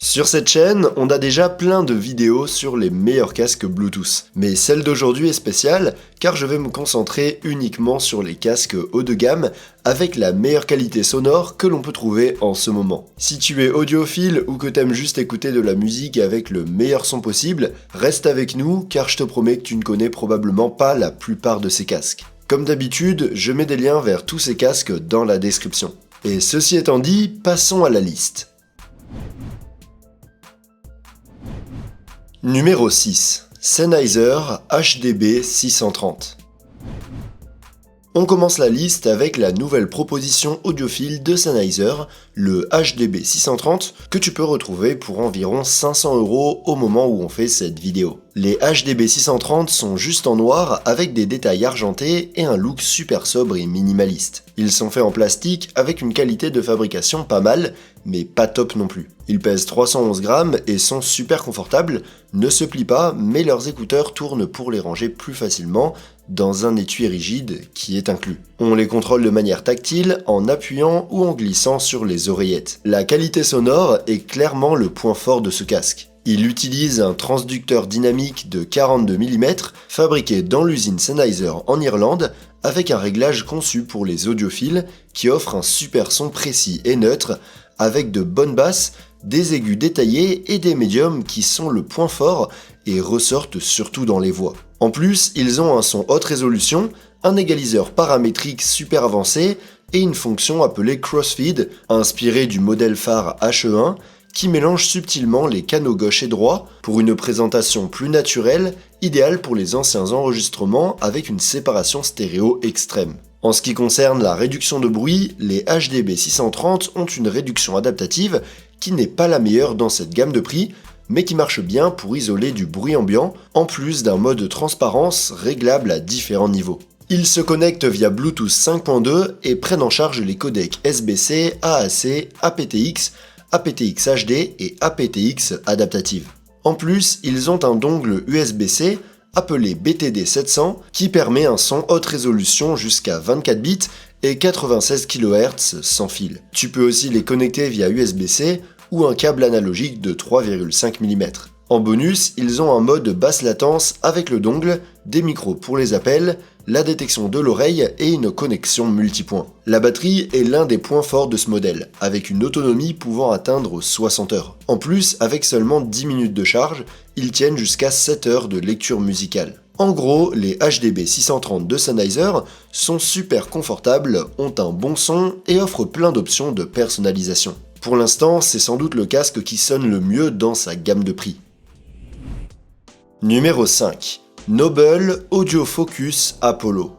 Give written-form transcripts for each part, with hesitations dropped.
Sur cette chaîne, on a déjà plein de vidéos sur les meilleurs casques Bluetooth. Mais celle d'aujourd'hui est spéciale car je vais me concentrer uniquement sur les casques haut de gamme avec la meilleure qualité sonore que l'on peut trouver en ce moment. Si tu es audiophile ou que t'aimes juste écouter de la musique avec le meilleur son possible, reste avec nous car je te promets que tu ne connais probablement pas la plupart de ces casques. Comme d'habitude, je mets des liens vers tous ces casques dans la description. Et ceci étant dit, passons à la liste. Numéro 6. Sennheiser HDB 630. On commence la liste avec la nouvelle proposition audiophile de Sennheiser, le HDB 630, que tu peux retrouver pour environ 500 € au moment où on fait cette vidéo. Les HDB 630 sont juste en noir avec des détails argentés et un look super sobre et minimaliste. Ils sont faits en plastique avec une qualité de fabrication pas mal, mais pas top non plus. Ils pèsent 311 grammes et sont super confortables, ne se plient pas, mais leurs écouteurs tournent pour les ranger plus facilement dans un étui rigide qui est inclus. On les contrôle de manière tactile en appuyant ou en glissant sur les oreillettes. La qualité sonore est clairement le point fort de ce casque. Il utilise un transducteur dynamique de 42 mm fabriqué dans l'usine Sennheiser en Irlande avec un réglage conçu pour les audiophiles qui offre un super son précis et neutre avec de bonnes basses, des aigus détaillés et des médiums qui sont le point fort et ressortent surtout dans les voix. En plus, ils ont un son haute résolution, un égaliseur paramétrique super avancé et une fonction appelée Crossfeed, inspirée du modèle phare HE1, qui mélange subtilement les canaux gauche et droit pour une présentation plus naturelle, idéale pour les anciens enregistrements avec une séparation stéréo extrême. En ce qui concerne la réduction de bruit, les HDB 630 ont une réduction adaptative qui n'est pas la meilleure dans cette gamme de prix, mais qui marche bien pour isoler du bruit ambiant, en plus d'un mode de transparence réglable à différents niveaux. Ils se connectent via Bluetooth 5.2 et prennent en charge les codecs SBC, AAC, aptX, aptX HD et aptX adaptative. En plus, ils ont un dongle USB-C appelé BTD 700 qui permet un son haute résolution jusqu'à 24 bits et 96 kHz sans fil. Tu peux aussi les connecter via USB-C ou un câble analogique de 3,5 mm. En bonus, ils ont un mode basse latence avec le dongle, des micros pour les appels, la détection de l'oreille et une connexion multipoint. La batterie est l'un des points forts de ce modèle, avec une autonomie pouvant atteindre 60 heures. En plus, avec seulement 10 minutes de charge, ils tiennent jusqu'à 7 heures de lecture musicale. En gros, les HDB 630 de Sennheiser sont super confortables, ont un bon son et offrent plein d'options de personnalisation. Pour l'instant, c'est sans doute le casque qui sonne le mieux dans sa gamme de prix. Numéro 5. Noble Audio Focus Apollo.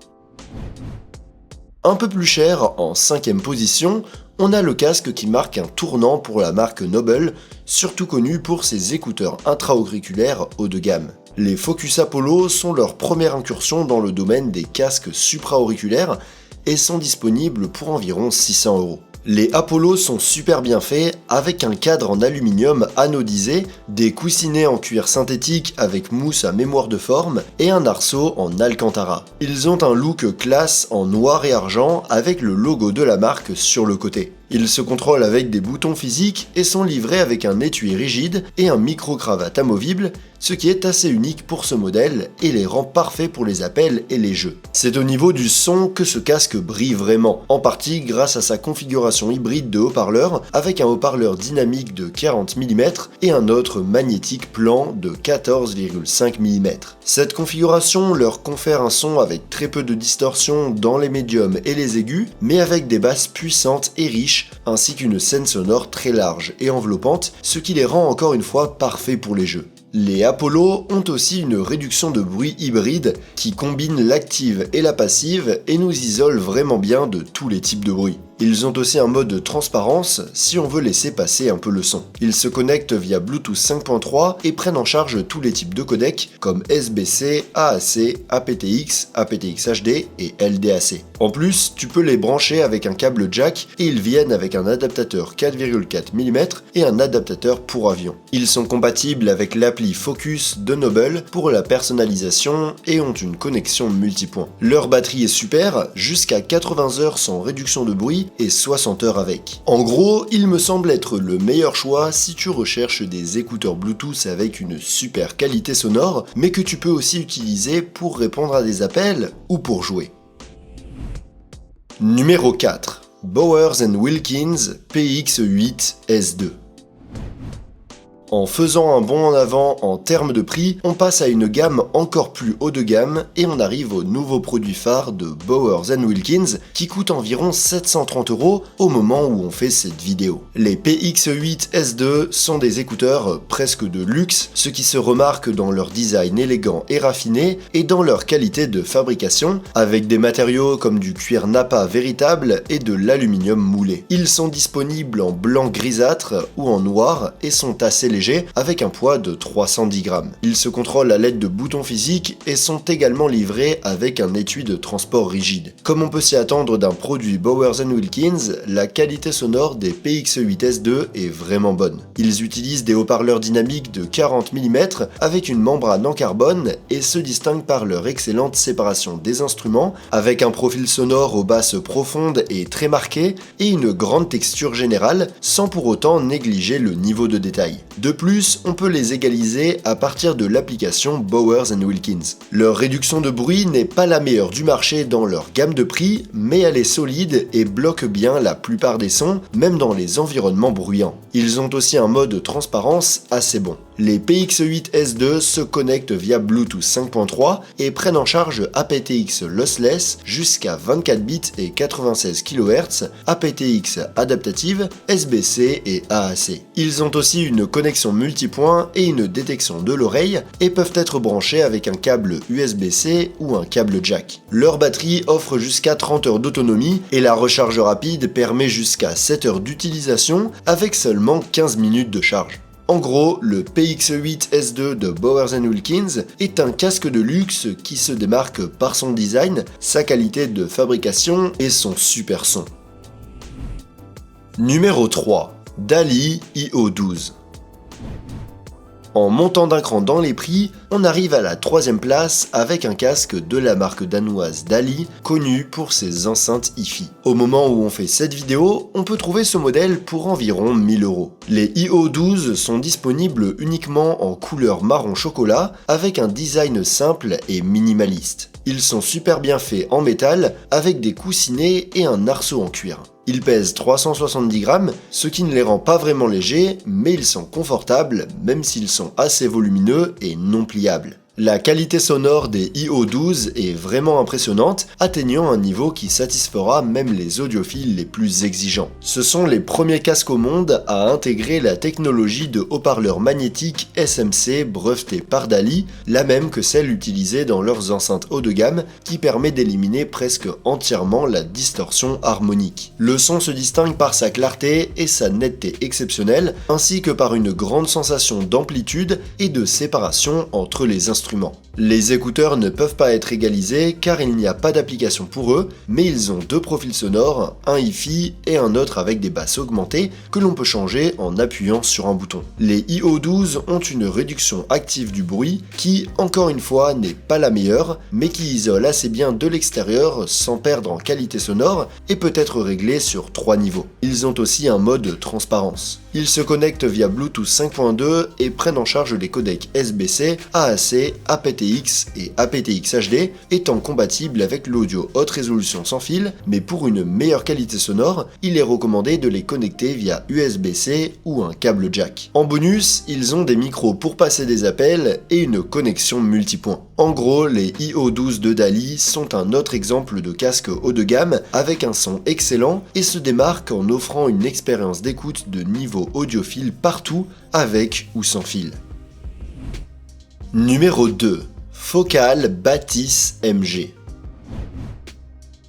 Un peu plus cher, en 5ème position, on a le casque qui marque un tournant pour la marque Noble, surtout connue pour ses écouteurs intra-auriculaires haut de gamme. Les Focus Apollo sont leur première incursion dans le domaine des casques supra-auriculaires et sont disponibles pour environ 600 €. Les Apollo sont super bien faits avec un cadre en aluminium anodisé, des coussinets en cuir synthétique avec mousse à mémoire de forme et un arceau en alcantara. Ils ont un look classe en noir et argent avec le logo de la marque sur le côté. Ils se contrôlent avec des boutons physiques et sont livrés avec un étui rigide et un micro-cravate amovible, ce qui est assez unique pour ce modèle et les rend parfaits pour les appels et les jeux. C'est au niveau du son que ce casque brille vraiment, en partie grâce à sa configuration hybride de haut-parleurs avec un haut-parleur dynamique de 40 mm et un autre magnétique plan de 14,5 mm. Cette configuration leur confère un son avec très peu de distorsion dans les médiums et les aigus, mais avec des basses puissantes et riches ainsi qu'une scène sonore très large et enveloppante, ce qui les rend encore une fois parfaits pour les jeux. Les Apollo ont aussi une réduction de bruit hybride qui combine l'active et la passive et nous isole vraiment bien de tous les types de bruit. Ils ont aussi un mode de transparence si on veut laisser passer un peu le son. Ils se connectent via Bluetooth 5.3 et prennent en charge tous les types de codecs comme SBC, AAC, aptX, aptX HD et LDAC. En plus, tu peux les brancher avec un câble jack et ils viennent avec un adaptateur 4,4 mm et un adaptateur pour avion. Ils sont compatibles avec l'appli Focus de Noble pour la personnalisation et ont une connexion multipoint. Leur batterie est super, jusqu'à 80 heures sans réduction de bruit et 60 heures avec. En gros, il me semble être le meilleur choix si tu recherches des écouteurs Bluetooth avec une super qualité sonore, mais que tu peux aussi utiliser pour répondre à des appels ou pour jouer. Numéro 4. Bowers & Wilkins PX8S2. En faisant un bond en avant en termes de prix, on passe à une gamme encore plus haut de gamme et on arrive au nouveau produit phare de Bowers & Wilkins qui coûte environ 730 € au moment où on fait cette vidéo. Les PX8S2 sont des écouteurs presque de luxe, ce qui se remarque dans leur design élégant et raffiné et dans leur qualité de fabrication, avec des matériaux comme du cuir Nappa véritable et de l'aluminium moulé. Ils sont disponibles en blanc grisâtre ou en noir et sont assez légers avec un poids de 310 grammes. Ils se contrôlent à l'aide de boutons physiques et sont également livrés avec un étui de transport rigide. Comme on peut s'y attendre d'un produit Bowers & Wilkins, la qualité sonore des PX8S2 est vraiment bonne. Ils utilisent des haut-parleurs dynamiques de 40 mm avec une membrane en carbone et se distinguent par leur excellente séparation des instruments, avec un profil sonore aux basses profondes et très marqué et une grande texture générale sans pour autant négliger le niveau de détail. De plus, on peut les égaliser à partir de l'application Bowers & Wilkins. Leur réduction de bruit n'est pas la meilleure du marché dans leur gamme de prix, mais elle est solide et bloque bien la plupart des sons, même dans les environnements bruyants. Ils ont aussi un mode transparence assez bon. Les PX8S2 se connectent via Bluetooth 5.3 et prennent en charge aptX lossless jusqu'à 24 bits et 96 kHz, aptX adaptative, SBC et AAC. Ils ont aussi une connexion multipoint et une détection de l'oreille et peuvent être branchés avec un câble USB-C ou un câble jack. Leur batterie offre jusqu'à 30 heures d'autonomie et la recharge rapide permet jusqu'à 7 heures d'utilisation avec seulement 15 minutes de charge. En gros, le PX8S2 de Bowers & Wilkins est un casque de luxe qui se démarque par son design, sa qualité de fabrication et son super son. Numéro 3. DALI IO12. En montant d'un cran dans les prix, on arrive à la 3e place avec un casque de la marque danoise DALI, connu pour ses enceintes Hi-Fi. Au moment où on fait cette vidéo, on peut trouver ce modèle pour environ 1000 €. Les IO12 sont disponibles uniquement en couleur marron chocolat, avec un design simple et minimaliste. Ils sont super bien faits en métal, avec des coussinets et un arceau en cuir. Ils pèsent 370 grammes, ce qui ne les rend pas vraiment légers, mais ils sont confortables, même s'ils sont assez volumineux et non pliables. La qualité sonore des IO12 est vraiment impressionnante, atteignant un niveau qui satisfera même les audiophiles les plus exigeants. Ce sont les premiers casques au monde à intégrer la technologie de haut-parleur magnétique SMC brevetée par DALI, la même que celle utilisée dans leurs enceintes haut de gamme, qui permet d'éliminer presque entièrement la distorsion harmonique. Le son se distingue par sa clarté et sa netteté exceptionnelle, ainsi que par une grande sensation d'amplitude et de séparation entre les instruments. Les écouteurs ne peuvent pas être égalisés car il n'y a pas d'application pour eux, mais ils ont deux profils sonores, un Hi-Fi et un autre avec des basses augmentées que l'on peut changer en appuyant sur un bouton. Les IO12 ont une réduction active du bruit qui, encore une fois, n'est pas la meilleure, mais qui isole assez bien de l'extérieur sans perdre en qualité sonore et peut être réglé sur 3 niveaux. Ils ont aussi un mode transparence. Ils se connectent via Bluetooth 5.2 et prennent en charge les codecs SBC, AAC, aptX et aptX HD, étant compatibles avec l'audio haute résolution sans fil, mais pour une meilleure qualité sonore, il est recommandé de les connecter via USB-C ou un câble jack. En bonus, ils ont des micros pour passer des appels et une connexion multipoint. En gros, les IO12 de DALI sont un autre exemple de casque haut de gamme avec un son excellent et se démarquent en offrant une expérience d'écoute de niveau audiophile partout, avec ou sans fil. Numéro 2. Focal Batis MG.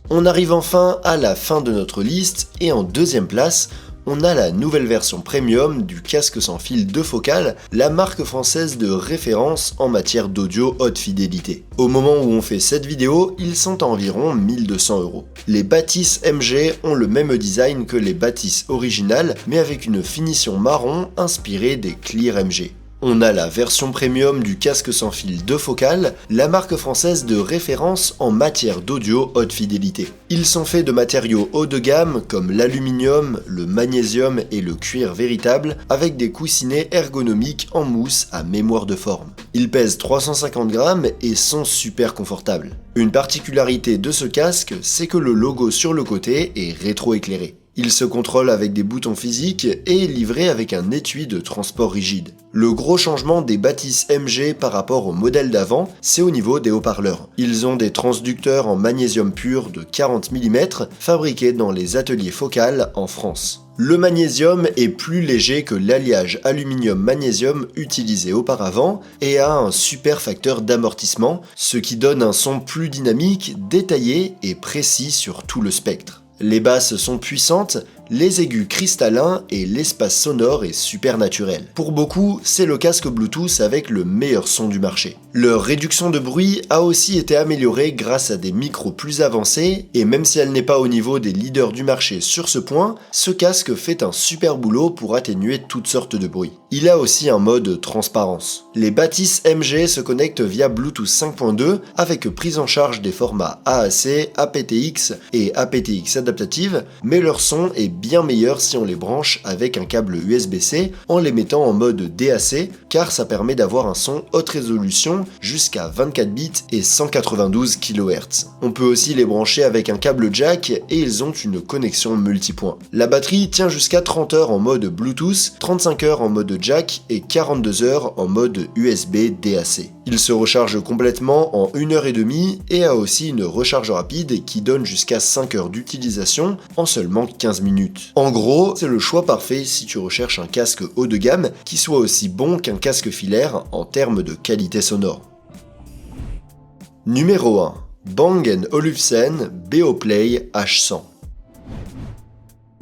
On arrive enfin à la fin de notre liste et en 2e place, on a la nouvelle version premium du casque sans fil de Focal, la marque française de référence en matière d'audio haute fidélité. Au moment où on fait cette vidéo, ils sont à environ 1200 €. Les Batis MG ont le même design que les Batis originales, mais avec une finition marron inspirée des Clear MG. On a la version premium du casque sans fil de Focal, la marque française de référence en matière d'audio haute fidélité. Ils sont faits de matériaux haut de gamme comme l'aluminium, le magnésium et le cuir véritable, avec des coussinets ergonomiques en mousse à mémoire de forme. Ils pèsent 350 grammes et sont super confortables. Une particularité de ce casque, c'est que le logo sur le côté est rétroéclairé. Il se contrôle avec des boutons physiques et est livré avec un étui de transport rigide. Le gros changement des bâtisses MG par rapport au modèle d'avant, c'est au niveau des haut-parleurs. Ils ont des transducteurs en magnésium pur de 40 mm fabriqués dans les ateliers Focal en France. Le magnésium est plus léger que l'alliage aluminium-magnésium utilisé auparavant et a un super facteur d'amortissement, ce qui donne un son plus dynamique, détaillé et précis sur tout le spectre. Les basses sont puissantes, les aigus cristallins et l'espace sonore est super naturel. Pour beaucoup, c'est le casque Bluetooth avec le meilleur son du marché. Leur réduction de bruit a aussi été améliorée grâce à des micros plus avancés et même si elle n'est pas au niveau des leaders du marché sur ce point, ce casque fait un super boulot pour atténuer toutes sortes de bruits. Il a aussi un mode transparence. Les bâtisses MG se connectent via Bluetooth 5.2 avec prise en charge des formats AAC, aptX et aptX adaptative, mais leur son est bien meilleur si on les branche avec un câble USB-C en les mettant en mode DAC car ça permet d'avoir un son haute résolution jusqu'à 24 bits et 192 kHz. On peut aussi les brancher avec un câble jack et ils ont une connexion multipoint. La batterie tient jusqu'à 30 heures en mode Bluetooth, 35 heures en mode jack et 42 heures en mode USB DAC. Il se recharge complètement en 1h30 et a aussi une recharge rapide qui donne jusqu'à 5 heures d'utilisation en seulement 15 minutes. En gros, c'est le choix parfait si tu recherches un casque haut de gamme qui soit aussi bon qu'un casque filaire en termes de qualité sonore. Numéro 1. Bang & Olufsen Beoplay H100.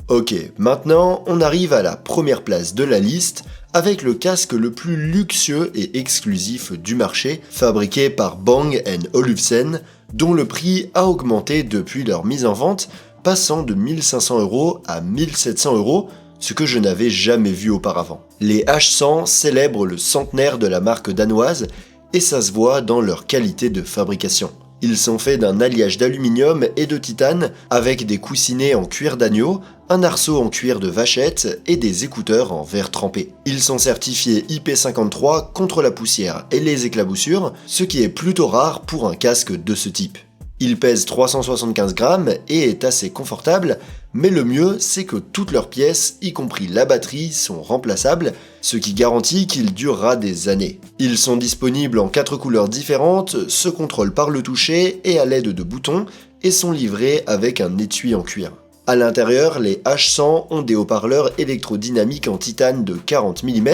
Ok, maintenant on arrive à la première place de la liste avec le casque le plus luxueux et exclusif du marché, fabriqué par Bang & Olufsen, dont le prix a augmenté depuis leur mise en vente, passant de 1500 € à 1700 €, ce que je n'avais jamais vu auparavant. Les H100 célèbrent le centenaire de la marque danoise et ça se voit dans leur qualité de fabrication. Ils sont faits d'un alliage d'aluminium et de titane avec des coussinets en cuir d'agneau, un arceau en cuir de vachette et des écouteurs en verre trempé. Ils sont certifiés IP53 contre la poussière et les éclaboussures, ce qui est plutôt rare pour un casque de ce type. Il pèse 375 grammes et est assez confortable, mais le mieux c'est que toutes leurs pièces, y compris la batterie, sont remplaçables, ce qui garantit qu'il durera des années. Ils sont disponibles en 4 couleurs différentes, se contrôlent par le toucher et à l'aide de boutons, et sont livrés avec un étui en cuir. À l'intérieur, les H100 ont des haut-parleurs électrodynamiques en titane de 40 mm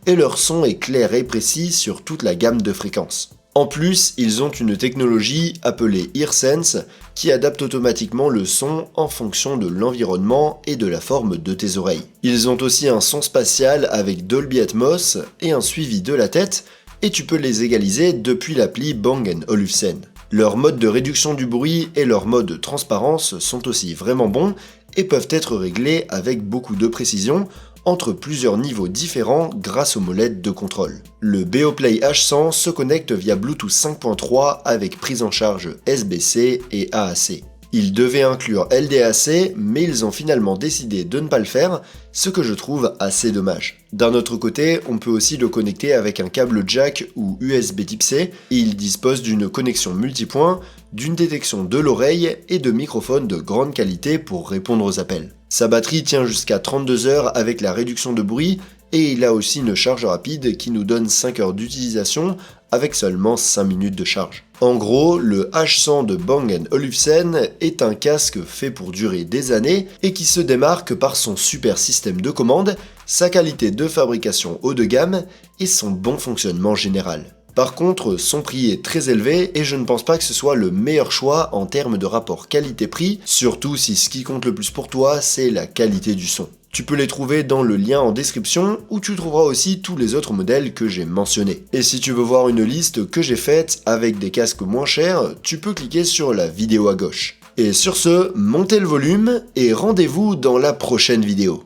et leur son est clair et précis sur toute la gamme de fréquences. En plus, ils ont une technologie appelée EarSense qui adapte automatiquement le son en fonction de l'environnement et de la forme de tes oreilles. Ils ont aussi un son spatial avec Dolby Atmos et un suivi de la tête, et tu peux les égaliser depuis l'appli Bang & Olufsen. Leur mode de réduction du bruit et leur mode de transparence sont aussi vraiment bons et peuvent être réglés avec beaucoup de précision entre plusieurs niveaux différents grâce aux molettes de contrôle. Le Beoplay H100 se connecte via Bluetooth 5.3 avec prise en charge SBC et AAC. Ils devaient inclure LDAC, mais ils ont finalement décidé de ne pas le faire, ce que je trouve assez dommage. D'un autre côté, on peut aussi le connecter avec un câble jack ou USB type C, et il dispose d'une connexion multipoint, d'une détection de l'oreille et de microphones de grande qualité pour répondre aux appels. Sa batterie tient jusqu'à 32 heures avec la réduction de bruit, et il a aussi une charge rapide qui nous donne 5 heures d'utilisation avec seulement 5 minutes de charge. En gros, le H100 de Bang & Olufsen est un casque fait pour durer des années et qui se démarque par son super système de commande, sa qualité de fabrication haut de gamme et son bon fonctionnement général. Par contre, son prix est très élevé et je ne pense pas que ce soit le meilleur choix en termes de rapport qualité-prix, surtout si ce qui compte le plus pour toi, c'est la qualité du son. Tu peux les trouver dans le lien en description où tu trouveras aussi tous les autres modèles que j'ai mentionnés. Et si tu veux voir une liste que j'ai faite avec des casques moins chers, tu peux cliquer sur la vidéo à gauche. Et sur ce, montez le volume et rendez-vous dans la prochaine vidéo.